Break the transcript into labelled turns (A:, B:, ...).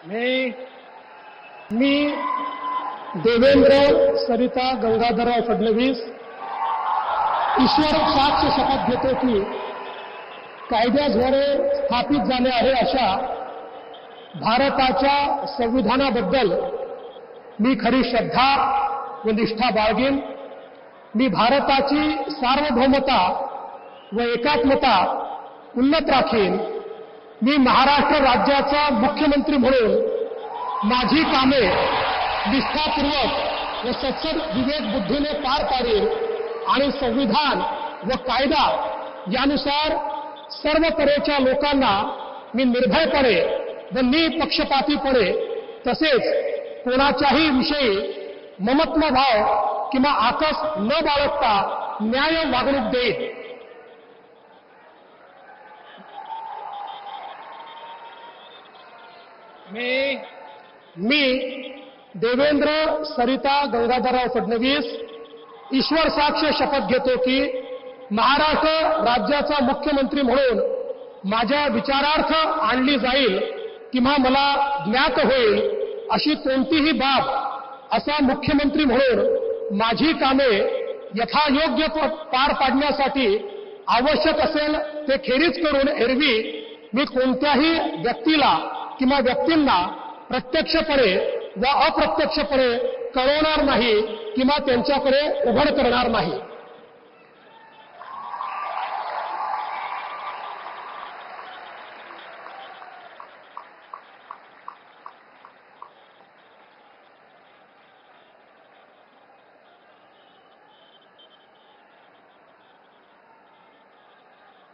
A: मी देवेंद्र सरिता गंगाधरराव फडणवीस ईश्वर साक्ष शपथ घेतो की कायद्याद्वारे स्थापित झाले आहे अशा भारताच्या संविधानाबद्दल मी खरी श्रद्धा व निष्ठा बाळगेन। मी भारताची सार्वभौमता व एकात्मता उन्नत राखीन। मी महाराष्ट्र राज्याचा मुख्यमंत्री म्हणून माझी कामे निष्ठापूर्वक व सत्सद विवेक बुद्धीने पार पाडेन आणि संविधान व कायदा यानुसार सर्व तऱ्हेच्या लोकांना मी निर्भयपणे व निपक्षपातीपणे तसेच कोणाच्याही विषयी ममत्व भाव किंवा आकस न बाळगता न्याय वागणूक देईन। मी देवेंद्र सरिता गंगाधरराव फडणवीस ईश्वर साक्ष शपथ घेतो की महाराष्ट्र राज्याचा मुख्यमंत्री म्हणून माझ्या विचारार्थ आणली जाईल किंवा मला ज्ञात होईल अशी कोणतीही बाब असा मुख्यमंत्री म्हणून माझी कामे यथायोग्य पार पाडण्यासाठी आवश्यक असेल ते खेरीज करून एरवी मी कोणत्याही व्यक्तीला किंवा व्यक्तींना प्रत्यक्षपणे व अप्रत्यक्षपणे कळवणार नाही किंवा त्यांच्याकडे उघड करणार नाही।